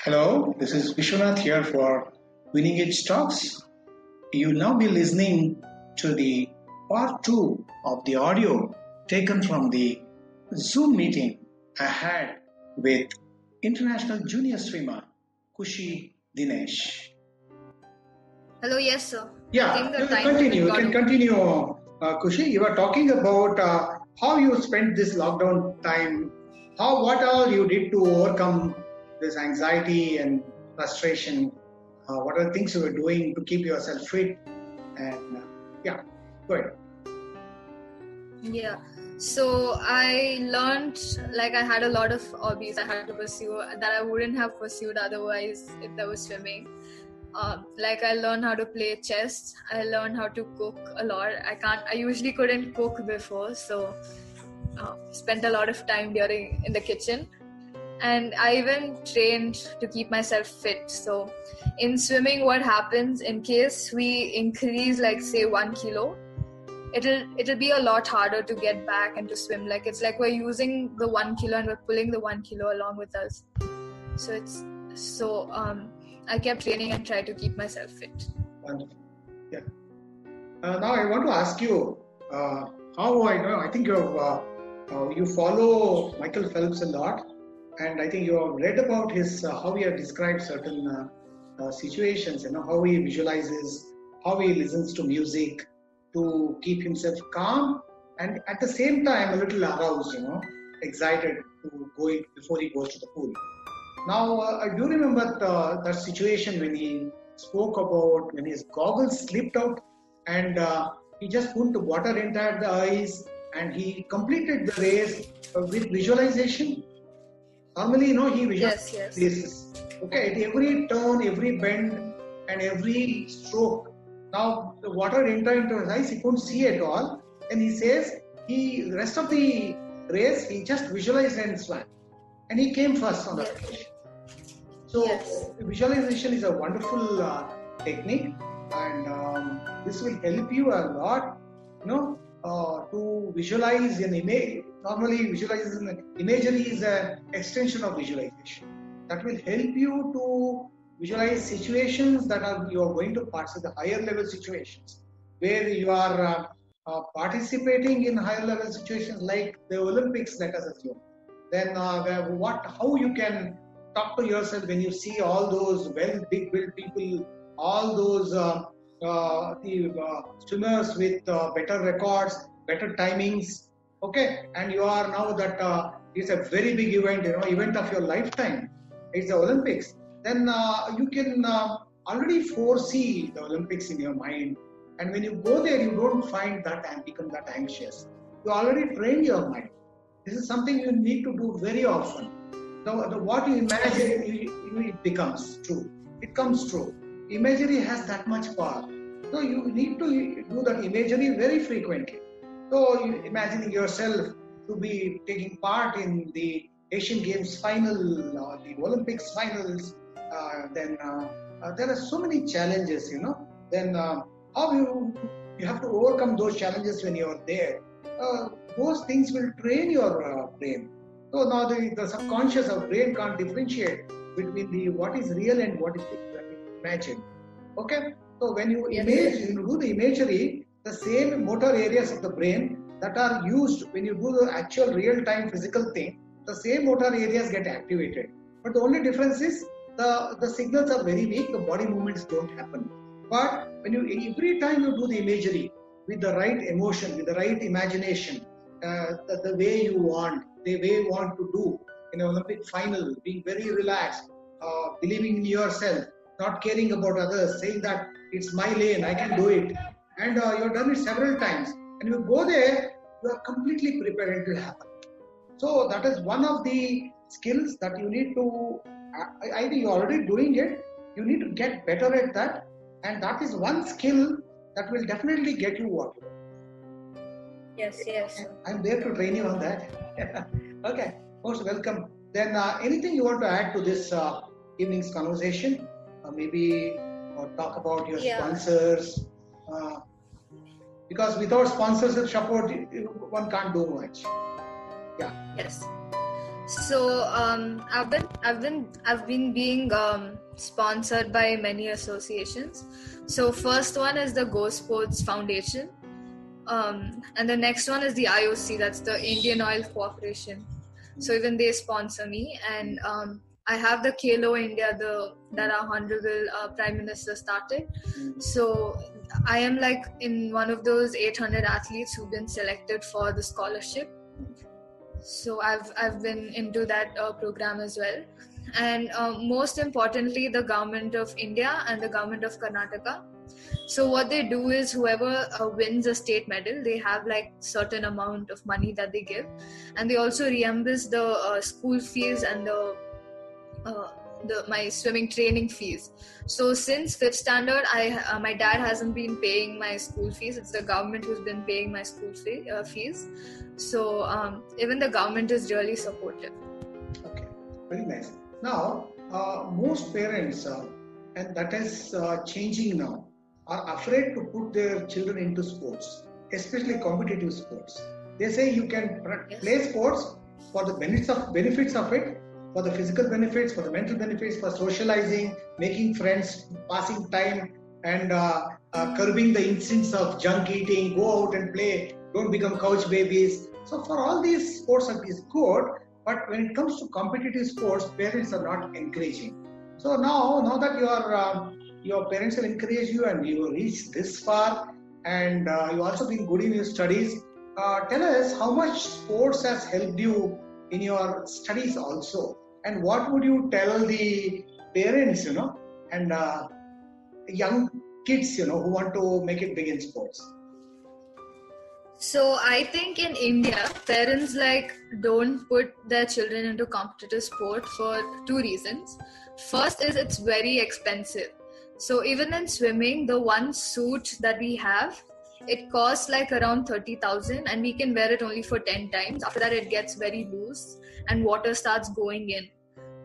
Hello, this is Vishwanath here for Winning Edge Talks. You'll now be listening to the part 2 of the audio taken from the Zoom meeting I had with international junior swimmer Kushi Dinesh. Hello, yes, sir. Yeah, you can continue. You can continue, Kushi. You were talking about how you spent this lockdown time, what all you did to overcome this anxiety and frustration. What are the things you were doing to keep yourself fit? And yeah, go ahead. Yeah. So I learned, like, I had a lot of hobbies I had to pursue that I wouldn't have pursued otherwise if there was swimming. Like, I learned how to play chess. I learned how to cook a lot. I usually couldn't cook before, so spent a lot of time in the kitchen. And I even trained to keep myself fit. So in swimming, what happens in case we increase, like, say 1 kilo, it'll be a lot harder to get back and to swim. Like, it's like we're using the 1 kilo and we're pulling the 1 kilo along with us. So I kept training and tried to keep myself fit. Wonderful. Yeah. Now I want to ask you, how I think you follow Michael Phelps a lot. And I think you have read about his how he has described certain situations, how he visualizes, how he listens to music to keep himself calm and at the same time a little aroused, excited to go in before he goes to the pool. Now, I do remember that situation when he spoke about when his goggles slipped out and he just put the water inside the eyes and he completed the race with visualization. Normally, he visualizes places. Okay, at every turn, every bend, and every stroke. Now, the water entered into his eyes, he couldn't see at all. And he says, the rest of the race, he just visualized and swam. And he came first on that occasion. So, visualization is a wonderful technique. And this will help you a lot, to visualize an image. Normally, imagery is an extension of visualization. That will help you to visualize situations that you are going to participate, the higher level situations, where you are participating in higher level situations like the Olympics, let us assume. Then how you can talk to yourself when you see all those big built people, all those swimmers with better records, better timings. Okay, and you are now that it's a very big event, event of your lifetime. It's the Olympics. Then you can already foresee the Olympics in your mind. And when you go there, you don't find that and become that anxious. You already trained your mind. This is something you need to do very often. What you imagine, it becomes true. It comes true. Imagery has that much power. So you need to do that imagery very frequently. So you imagining yourself to be taking part in the Asian Games final, the Olympics finals, then there are so many challenges, Then how you have to overcome those challenges when you are there. Those things will train your brain. So now the subconscious of brain can't differentiate between what is real and what is imagined. Okay? So when you do the imagery, the same motor areas of the brain that are used when you do the actual real-time physical thing, the same motor areas get activated. But the only difference is the signals are very weak, the body movements don't happen. But when every time you do the imagery with the right emotion, with the right imagination, the way you want to do in an Olympic final, being very relaxed, believing in yourself, not caring about others, saying that it's my lane, I can do it. And you've done it several times. And you go there, you are completely prepared, it will happen. So that is one of the skills that you need to, I think you're already doing it, you need to get better at that. And that is one skill that will definitely get you what you want. Yes. I'm there to train you on that. Okay, most welcome. Then anything you want to add to this evening's conversation? Maybe talk about your sponsors. Because without sponsorship support, one can't do much. Yeah. Yes. So I've been being sponsored by many associations. So first one is the Go Sports Foundation, and the next one is the IOC, that's the Indian Oil Corporation. So even they sponsor me, and I have the Khelo India, that our honorable Prime Minister started. So I am like in one of those 800 athletes who've been selected for the scholarship. So I've been into that program as well, and most importantly, the government of India and the government of Karnataka. So what they do is whoever wins a state medal, they have like certain amount of money that they give, and they also reimburse the school fees and my swimming training fees. So since 5th standard, my dad hasn't been paying my school fees. It's the government who's been paying my school fees. So even the government is really supportive. Okay, very nice. Now, most parents, and that is changing now, are afraid to put their children into sports, especially competitive sports. They say you can play sports for the benefits of it, for the physical benefits, for the mental benefits, for socializing, making friends, passing time, and curbing the instincts of junk eating. Go out and play. Don't become couch babies. So for all these sports is good, but when it comes to competitive sports, parents are not encouraging. So now that your parents will encourage you and you reach this far, and you also been good in your studies, tell us how much sports has helped you in your studies also, and what would you tell the parents, and young kids, who want to make it big in sports? So I think in India, parents don't put their children into competitive sport for two reasons. First is it's very expensive. So even in swimming, the one suit that we have, it costs around 30,000, and we can wear it only for 10 times. After that, it gets very loose and water starts going in.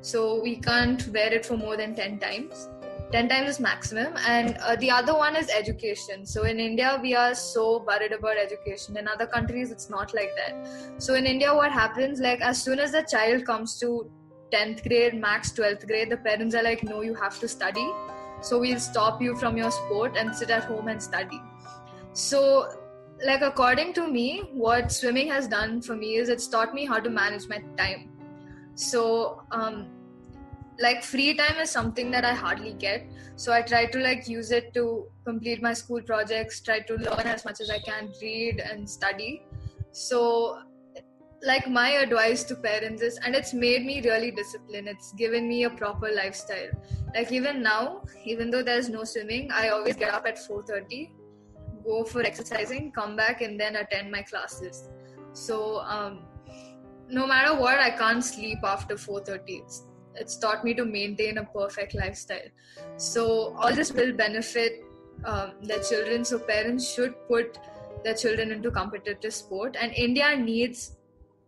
So we can't wear it for more than 10 times. 10 times is maximum. And the other one is education. So in India, we are so worried about education. In other countries, it's not like that. So in India, what happens, as soon as the child comes to 10th grade, max 12th grade, the parents are like, no, you have to study. So we'll stop you from your sport and sit at home and study. So according to me, what swimming has done for me is it's taught me how to manage my time. So free time is something that I hardly get. So I try to use it to complete my school projects, try to learn as much as I can, read and study. So my advice to parents is, and it's made me really disciplined, it's given me a proper lifestyle. Even now, even though there's no swimming, I always get up at 4:30, go for exercising, come back and then attend my classes. So no matter what, I can't sleep after 4:30. It's taught me to maintain a perfect lifestyle. So all this will benefit their children. So parents should put their children into competitive sport. And India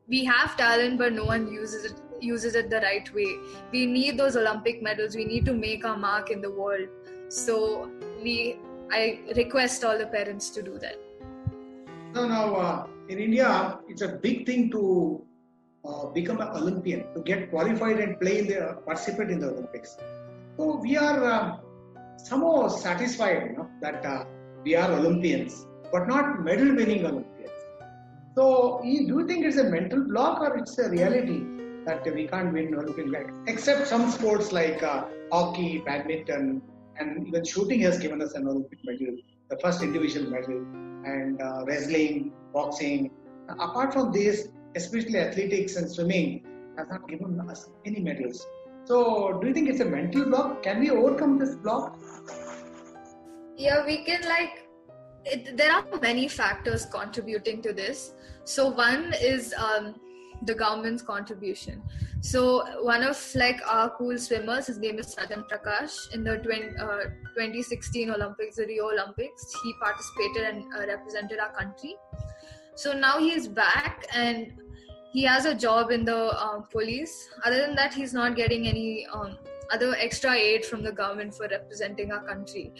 we have talent, but no one uses it the right way. We need those Olympic medals. We need to make our mark in the world. So I request all the parents to do that. Now, in India, it's a big thing to become an Olympian, to get qualified and participate in the Olympics. So we are somehow satisfied, that we are Olympians, but not medal-winning Olympians. So do you think it's a mental block or it's a reality that we can't win Olympic, except some sports like hockey, badminton, and even shooting has given us an Olympic medal, the first individual medal, and wrestling, boxing. Apart from this, especially athletics and swimming, has not given us any medals. So do you think it's a mental block? Can we overcome this block? Yeah, we can there are many factors contributing to this. So one is the government's contribution. So one of our cool swimmers, his name is Sajan Prakash. In the 2016 Olympics, the Rio Olympics, he participated and represented our country. So now he is back and he has a job in the police. Other than that, he's not getting any other extra aid from the government for representing our country.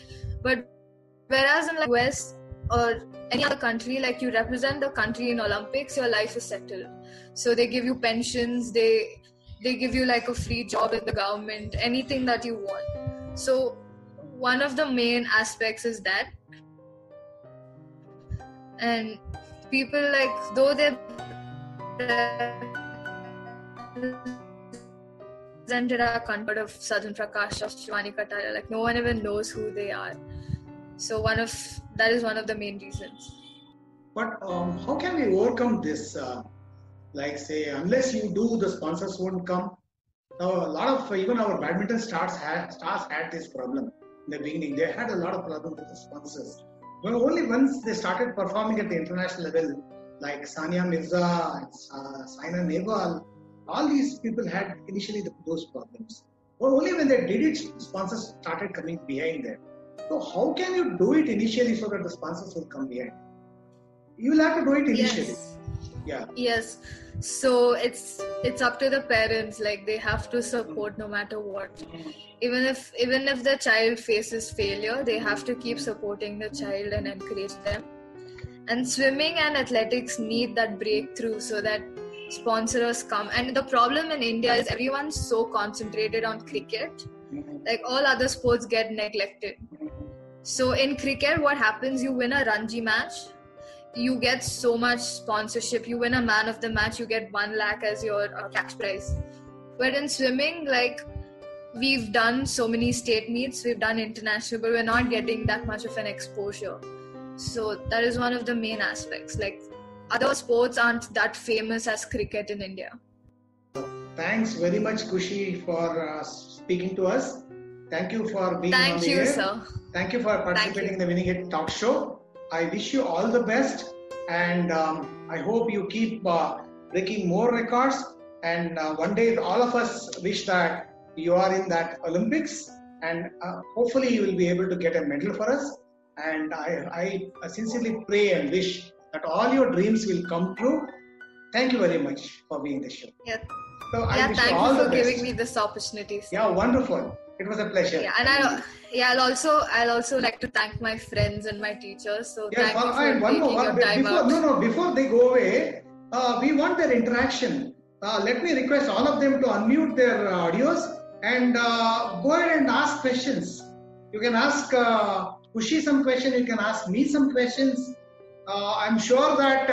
But whereas in US, or any other country, like you represent the country in Olympics, your life is settled. So they give you pensions, they give you like a free job in the government, anything that you want. So one of the main aspects is that. And people, like, though they represented our country of Sadhan Prakash, of Shivani Kataria, like no one even knows who they are. So that is one of the main reasons. But how can we overcome this? Like say, unless you do, the sponsors won't come. Now, a lot of even our badminton stars had this problem in the beginning. They had a lot of problems with the sponsors. But only once they started performing at the international level, like Sania Mirza, Saina Nehwal, all these people had initially those problems. But only when they did it, sponsors started coming behind them. So how can you do it initially so that the sponsors will come behind? You will have to do it initially. Yes. Yeah. Yes. So it's up to the parents. Like they have to support no matter what. Even if the child faces failure, they have to keep supporting the child and encourage them. And swimming and athletics need that breakthrough so that sponsors come. And the problem in India is everyone's so concentrated on cricket. Like all other sports get neglected. So in cricket, what happens? You win a Ranji match, you get so much sponsorship. You win a man of the match, you get 1 lakh as your cash prize. But in swimming, like we've done so many state meets, we've done international, but we're not getting that much of an exposure. So that is one of the main aspects. Like other sports aren't that famous as cricket in India. Thanks very much, Kushi, for speaking to us. Thank you for being on the air. Thank you, sir. Thank you for participating in the Winning It Talk Show. I wish you all the best, and I hope you keep breaking more records. And one day, all of us wish that you are in that Olympics, and hopefully you will be able to get a medal for us. And I sincerely pray and wish that all your dreams will come true. Thank you very much for being the show. Yeah. So Thank you for giving me this opportunity. Sir. Yeah, wonderful. It was a pleasure. Yeah, and I'll also like to thank my friends and my teachers. So thank you for taking your time out. Before they go away, we want their interaction. Let me request all of them to unmute their audios and go ahead and ask questions. You can ask Kushi some questions. You can ask me some questions. I'm sure that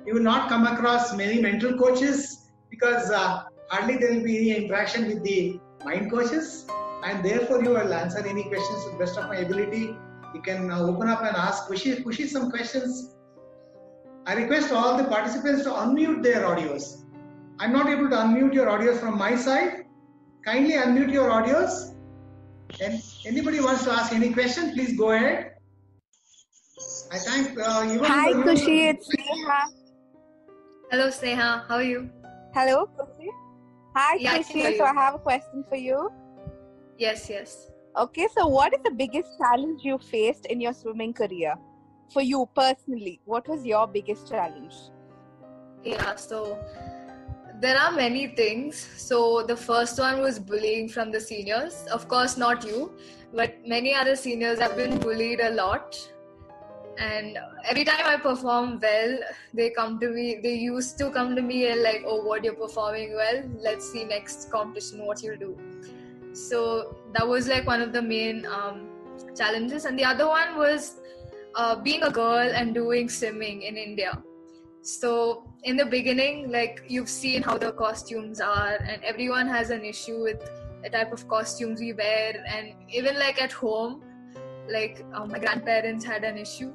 you will not come across many mental coaches because hardly there will be any interaction with the mind coaches. And therefore, you will answer any questions to the best of my ability. You can open up and ask Kushi some questions. I request all the participants to unmute their audios. I'm not able to unmute your audios from my side. Kindly unmute your audios. And anybody wants to ask any question, please go ahead. I thank Hi, Kushi. It's Sneha. Hello, Sneha. How are you? Hello, Kushi. Hi, Yeah, Kushi. So I have a question for you. Yes. Okay, so what is the biggest challenge you faced in your swimming career? For you personally, what was your biggest challenge? Yeah, so there are many things. So the first one was bullying from the seniors. Of course, not you, but many other seniors have been bullied a lot. And every time I perform well, they used to come to me and like, oh, what, you're performing well? Let's see next competition what you'll do. So that was like one of the main challenges. And the other one was being a girl and doing swimming in India. So in the beginning, like you've seen how the costumes are, and everyone has an issue with the type of costumes we wear. And even like at home, like my grandparents had an issue.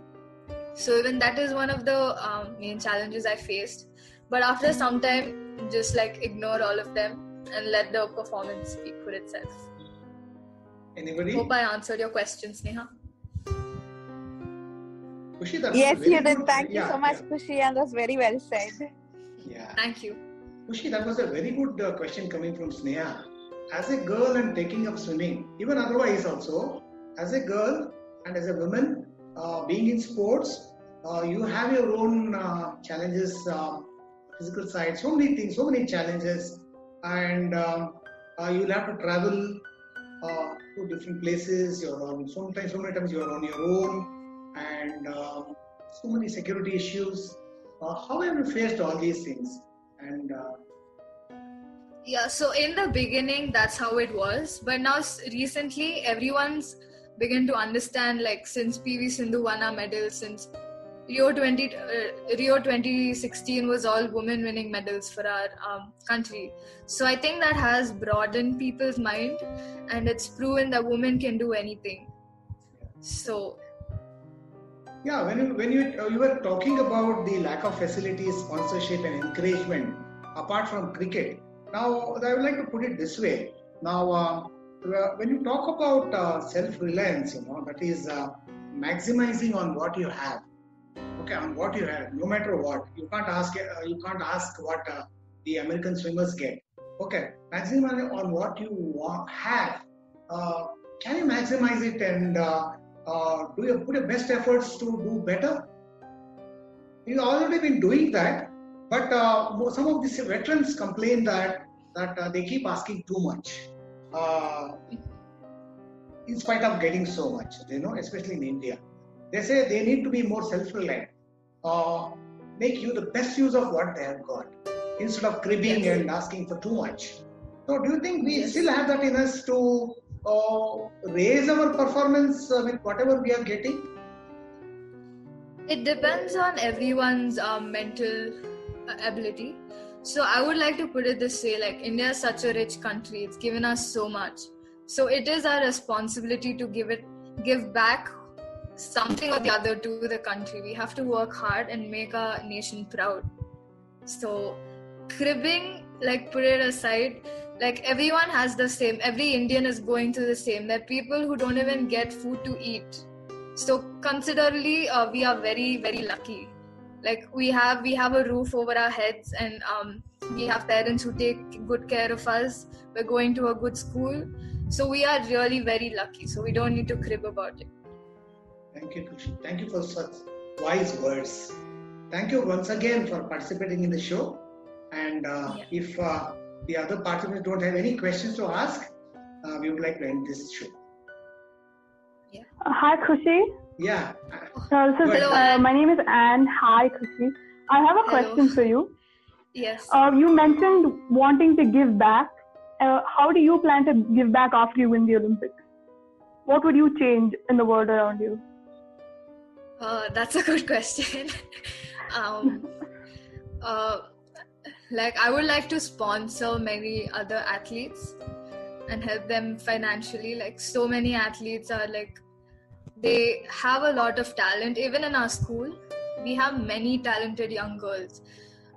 So even that is one of the main challenges I faced. But after some time, just like ignore all of them and let the performance speak for itself. Anybody? Hope I answered your question, Sneha. Kushi, that's yes, you did. Good. Thank you so much, Kushi, and that's very well said. Yeah. Thank you. Kushi, that was a very good question coming from Sneha. As a girl and taking up swimming, even otherwise also, as a girl and as a woman, being in sports, you have your own challenges, physical side, so many things, so many challenges, and you'll have to travel to different places. So many times you are on your own. and so many security issues. How have you faced all these things? And Yeah, so in the beginning, that's how it was. But now, recently, everyone's begun to understand, like, since PV Sindhu won our medal, since Rio 2016 was all women winning medals for our country. So I think that has broadened people's mind, and it's proven that women can do anything. So yeah, when you were talking about the lack of facilities, sponsorship, and encouragement apart from cricket. Now, I would like to put it this way. Now, when you talk about self-reliance, that is maximizing on what you have. Okay, on what you have, no matter what. You can't ask what the American swimmers get. Okay, maximizing on what you have. Can you maximize it and do you put your best efforts to do better? You've already been doing that, but some of these veterans complain that they keep asking too much, in spite of getting so much. Especially in India, they say they need to be more self-reliant, make you the best use of what they have got, instead of cribbing and asking for too much. So, do you think we still have that in us to raise our performance with whatever we are getting? it depends on everyone's mental ability. So I would like to put it this way, like, India is such a rich country. It's given us so much. So it is our responsibility to give back something or the other to the country. We have to work hard and make our nation proud. So cribbing, like, put it aside, like, everyone has the same, every Indian is going through the same. There are people who don't even get food to eat. So considerably, we are very, very lucky. Like, we have a roof over our heads, and we have parents who take good care of us. We're going to a good school. So we are really very lucky. So we don't need to crib about it. Thank you, Khushi. Thank you for such wise words. Thank you once again for participating in the show. And if the other participants don't have any questions to ask, we would like to end this show. Yeah. Hi, Khushi. Yeah. My name is Anne. Hi, Khushi. I have a question for you. Yes. You mentioned wanting to give back. How do you plan to give back after you win the Olympics? What would you change in the world around you? That's a good question. Like, I would like to sponsor many other athletes and help them financially. Like, so many athletes are like, they have a lot of talent. Even in our school, we have many talented young girls.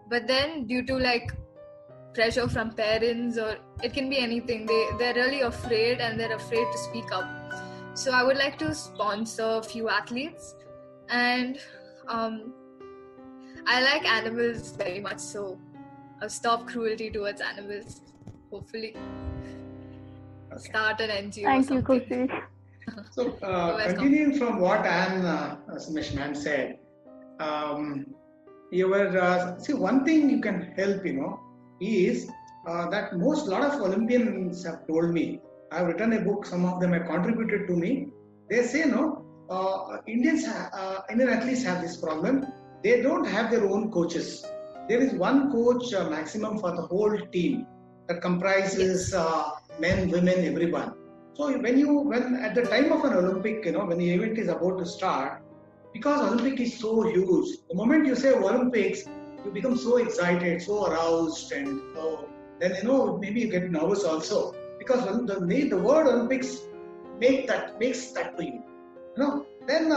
But then due to, like, pressure from parents, or it can be anything, they're really afraid, and they're afraid to speak up. So I would like to sponsor a few athletes. And I like animals very much, so I'll stop cruelty towards animals, hopefully. Okay. Start an NGO. Thank you, Khushi. So, continuing from what Anne Smishman said, you were see, one thing you can help, is that a lot of Olympians have told me. I've written a book. Some of them have contributed to me. They say, Indian athletes have this problem. They don't have their own coaches. There is one coach maximum for the whole team that comprises men, women, everyone. So when at the time of an Olympic, when the event is about to start, because Olympic is so huge, the moment you say Olympics, you become so excited, so aroused, and so then maybe you get nervous also, because the word Olympics makes that to you. Then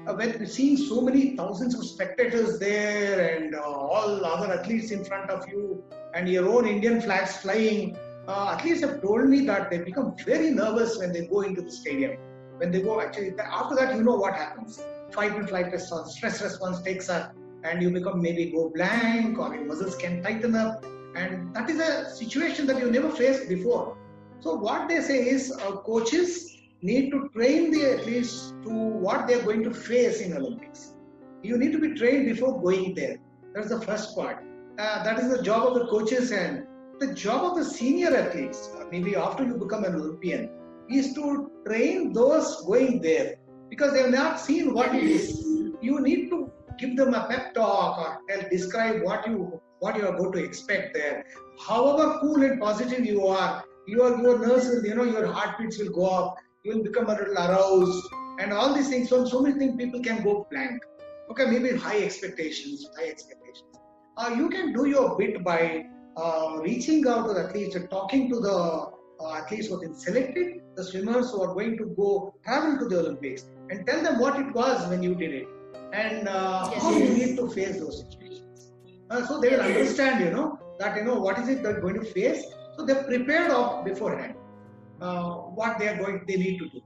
when seeing so many thousands of spectators there, and all other athletes in front of you, and your own Indian flags flying, athletes have told me that they become very nervous when they go into the stadium. When they go, actually, after that, what happens. Fight and flight response, stress response takes up, and you maybe go blank, or your muscles can tighten up. And that is a situation that you never faced before. So what they say is coaches need to train the athletes to what they are going to face in Olympics. You need to be trained before going there. That's the first part. That is the job of the coaches, and the job of the senior athletes, maybe after you become an Olympian, is to train those going there. because they have not seen what it is. You need to give them a pep talk or describe what you are going to expect there. However cool and positive you are, your nerves will, your heartbeats will go up, you will become a little aroused, and all these things. So many things people can go blank. Okay, maybe high expectations. You can do your bit by reaching out to the athletes and talking to the athletes who have been selected, the swimmers who are going to go travel to the Olympics, and tell them what it was when you did it, and how you need to face those situations. So they will understand, that what is it they're going to face. So they're prepared of beforehand what they need to do.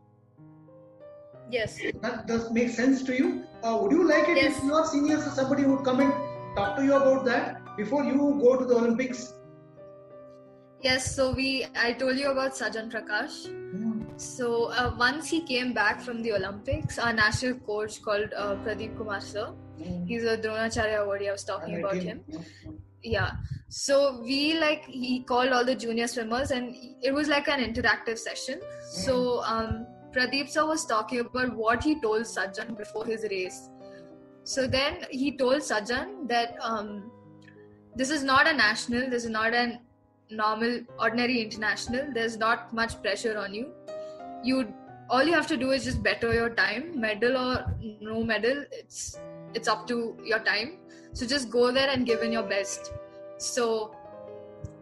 Yes. That does make sense to you. Would you like it if your seniors or somebody would come and talk to you about that before you go to the Olympics? Yes, so I told you about Sajan Prakash. So once he came back from the Olympics, our national coach called Pradeep Kumar sir, he's a Dronacharya awardee, I was talking about him. Yeah. So he called all the junior swimmers and it was like an interactive session. So Pradeep sir was talking about what he told Sajan before his race. So then he told Sajan that this is not a national, this is not an normal, ordinary international. There's not much pressure on you. All you have to do is just better your time, medal or no medal. It's up to your time. So just go there and give in your best. So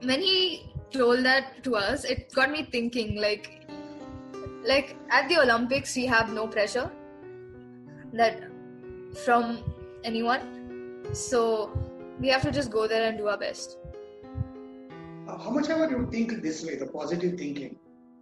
when he told that to us, it got me thinking like at the Olympics we have no pressure that from anyone. So we have to just go there and do our best. How much ever you think this way, the positive thinking,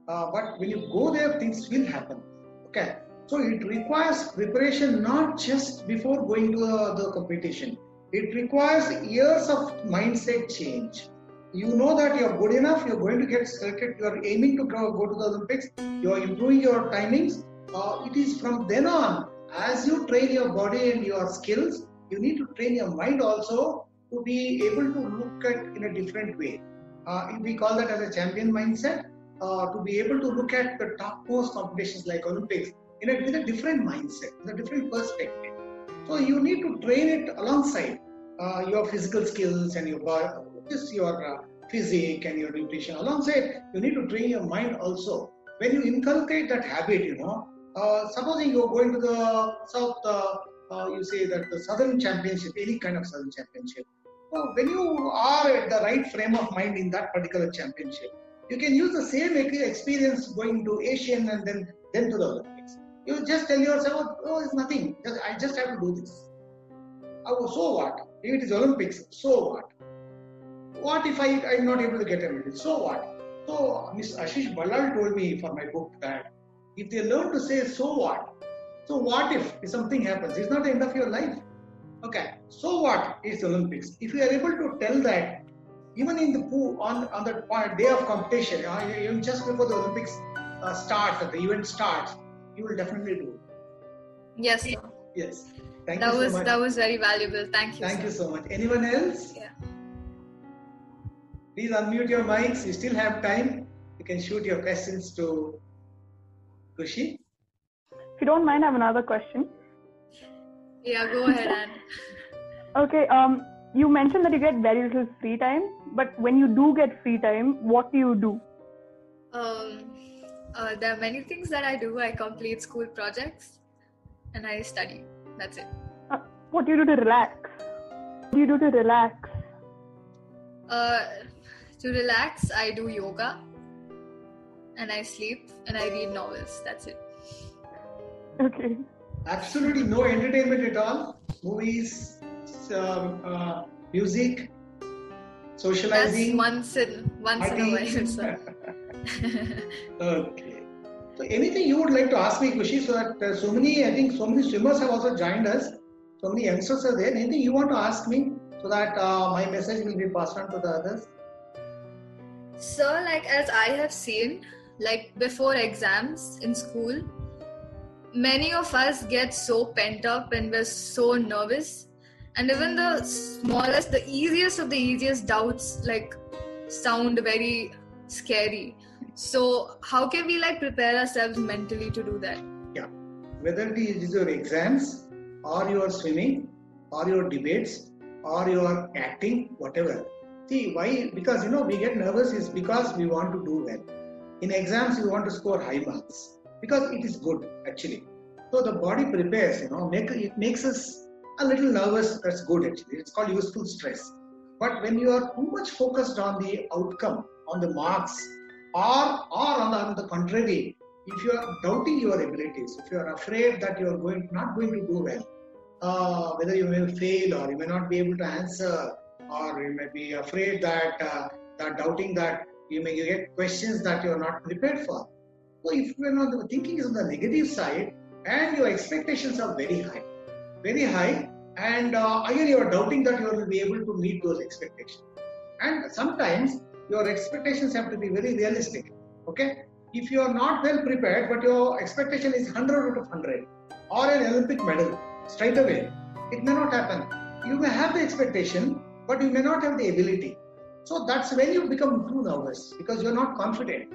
but when you go there, things will happen. Okay, so it requires preparation not just before going to the competition. It requires years of mindset change. You know that you're good enough, you're going to get selected, you're aiming to go to the Olympics, you're improving your timings. It is from then on, as you train your body and your skills, you need to train your mind also to be able to look at in a different way. We call that as a champion mindset, to be able to look at the topmost competitions like Olympics with a different mindset, with a different perspective. So you need to train it alongside your physical skills and your physique and your nutrition. Alongside, you need to train your mind also. When you inculcate that habit, supposing you're going to the South, you say that the Southern Championship, any kind of Southern Championship. When you are at the right frame of mind in that particular championship, you can use the same experience going to Asian and then to the Olympics. You just tell yourself, oh, it's nothing. I just have to do this. Oh, so what? If it is Olympics, so what? What if I'm not able to get a medal? So what? So Ms. Ashish Ballal told me for my book that if they learn to say, so what if something happens? It's not the end of your life. Okay, so what is the Olympics? If you are able to tell that, even in the pool on the day of competition, even just before the Olympics starts, the event starts, you will definitely do it. Yes, sir. Yes. Thank you so much. That was very valuable. Thank you. Thank you so much. Anyone else? Yeah. Please unmute your mics. You still have time. You can shoot your questions to Khushi. If you don't mind, I have another question. Yeah, go ahead, Anne. Okay, you mentioned that you get very little free time, but when you do get free time, what do you do? There are many things that I do. I complete school projects and I study. That's it. What do you do to relax? To relax, I do yoga and I sleep and I read novels. That's it. Okay. Absolutely no entertainment at all. Movies, music, socializing. That's once in a while, sir. Okay. So anything you would like to ask me, Khushi, so that so many swimmers have also joined us. So many youngsters are there. Anything you want to ask me so that my message will be passed on to the others? So, as I have seen, before exams in school, many of us get so pent up and we're so nervous, and even the easiest of the easiest doubts sound very scary. So how can we prepare ourselves mentally to do that? Yeah, whether it is your exams or your swimming or your debates or your acting, whatever. See, why? Because we get nervous is because we want to do well. In exams, we want to score high marks because it is good actually. So the body prepares, it makes us a little nervous. That's good actually. It's called useful stress. But when you are too much focused on the outcome, on the marks, or on the contrary, if you are doubting your abilities, if you are afraid that you are not going to do well, whether you may fail or you may not be able to answer, or you may be afraid that doubting that you may get questions that you are not prepared for. So if you are not, the thinking is on the negative side and your expectations are very high, and again you are doubting that you will be able to meet those expectations. And sometimes your expectations have to be very realistic. Okay, if you are not well prepared but your expectation is 100 out of 100 or an Olympic medal straight away, it may not happen. You may have the expectation but you may not have the ability. So that's when you become too nervous because you're not confident.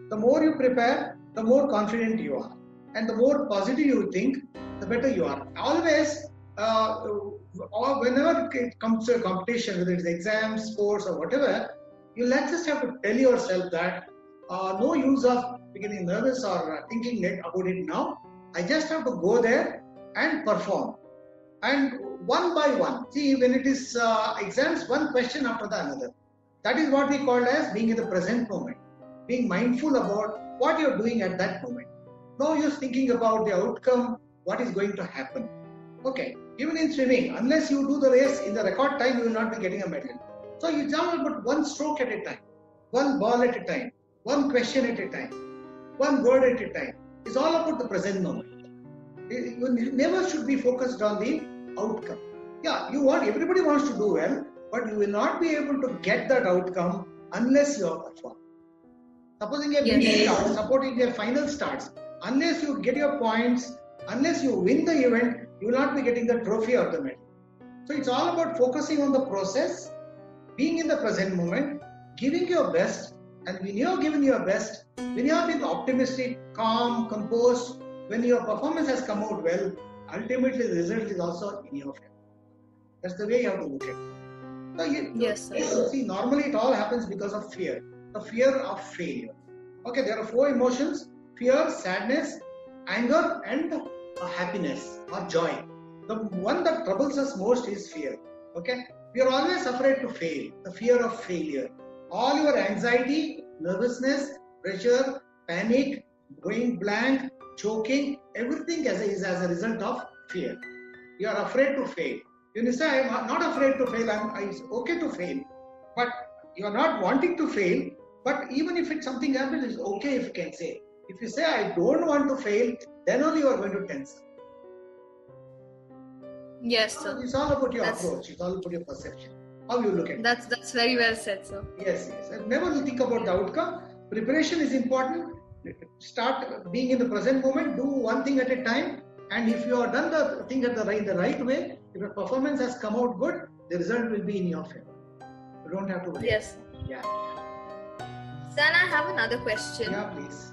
The more you prepare, the more confident you are, and the more positive you think, the better you are. Always, or whenever it comes to a competition, whether it's exams, sports, or whatever, you just have to tell yourself that no use of becoming nervous or thinking about it now. I just have to go there and perform. And one by one, see, when it is exams, one question after the another. That is what we call as being in the present moment, being mindful about what you're doing at that moment. No use thinking about the outcome, what is going to happen. Okay, even in swimming, unless you do the race in the record time, you will not be getting a medal. So you jump about one stroke at a time, one ball at a time, one question at a time, one word at a time. It's all about the present moment. You never should be focused on the outcome. Yeah, everybody wants to do well, but you will not be able to get that outcome unless you are performed. Supposing a meeting starts, supporting a final starts, unless you get your points, unless you win the event, you will not be getting the trophy or the medal. So it's all about focusing on the process, being in the present moment, giving your best, and when you have given your best, when you have been optimistic, calm, composed, when your performance has come out well, ultimately the result is also in your favor. That's the way you have to look at it. So yes. See, normally it all happens because of fear. The fear of failure. Okay, there are 4 emotions: fear, sadness, anger, and happiness or joy. The one that troubles us most is fear. Okay, we are always afraid to fail. The fear of failure. All your anxiety, nervousness, pressure, panic, going blank, choking, everything is as a result of fear. You are afraid to fail. You say, I am not afraid to fail, it's okay to fail. But you are not wanting to fail, but even if something happens, it's okay if you can say. If you say, I don't want to fail, then only you are going to tense. Yes, sir. It's all about your approach, it's all about your perception, how you look at it. That's very well said, sir. Yes. Never think about the outcome. Preparation is important. Start being in the present moment, do one thing at a time, and if you have done the thing the right way, if your performance has come out good, the result will be in your favor. You don't have to worry. Yes. Yeah. Then I have another question. Yeah, please.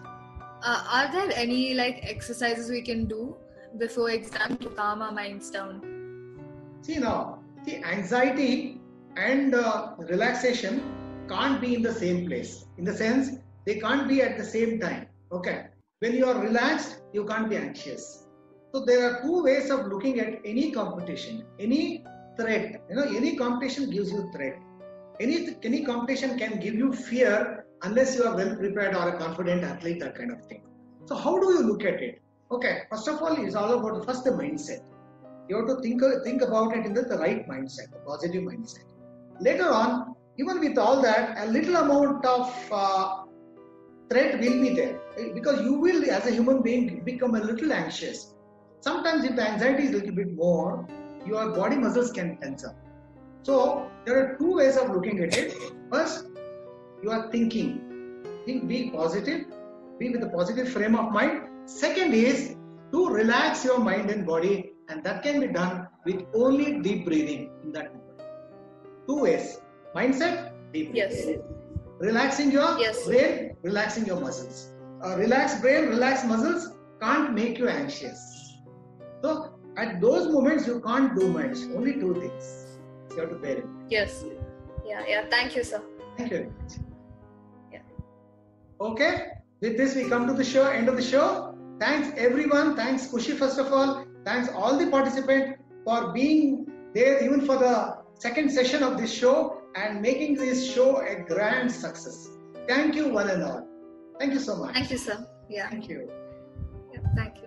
Are there any exercises we can do before exam to calm our minds down? See now, the anxiety and relaxation can't be in the same place. In the sense, they can't be at the same time. Okay. When you are relaxed, you can't be anxious. So there are 2 ways of looking at any competition, any threat. Any competition gives you threat. Any competition can give you fear unless you are well prepared or a confident athlete, that kind of thing. So how do you look at it? Okay, first of all, it's all about first the mindset. You have to think about it in the right mindset, the positive mindset. Later on, even with all that, a little amount of threat will be there because you will, as a human being, become a little anxious. Sometimes if the anxiety is a little bit more, your body muscles can tense up. So there are 2 ways of looking at it. First, you are thinking. Be positive, be with a positive frame of mind. Second is to relax your mind and body, and that can be done with only deep breathing in that moment. 2 ways. Mindset, deep breathing. Yes. Relaxing your brain, relaxing your muscles. Relaxed brain, relaxed muscles can't make you anxious. So at those moments, you can't do much. Only two things. You have to bear it. Yes. Yeah. Thank you, sir. Thank you very much. Yeah. Okay. With this, we come to the end of the show. Thanks everyone. Thanks Kushi first of all. Thanks all the participants for being there even for the second session of this show and making this show a grand success. Thank you one and all. Thank you so much. Thank you, sir. Yeah. Thank you. Thank you.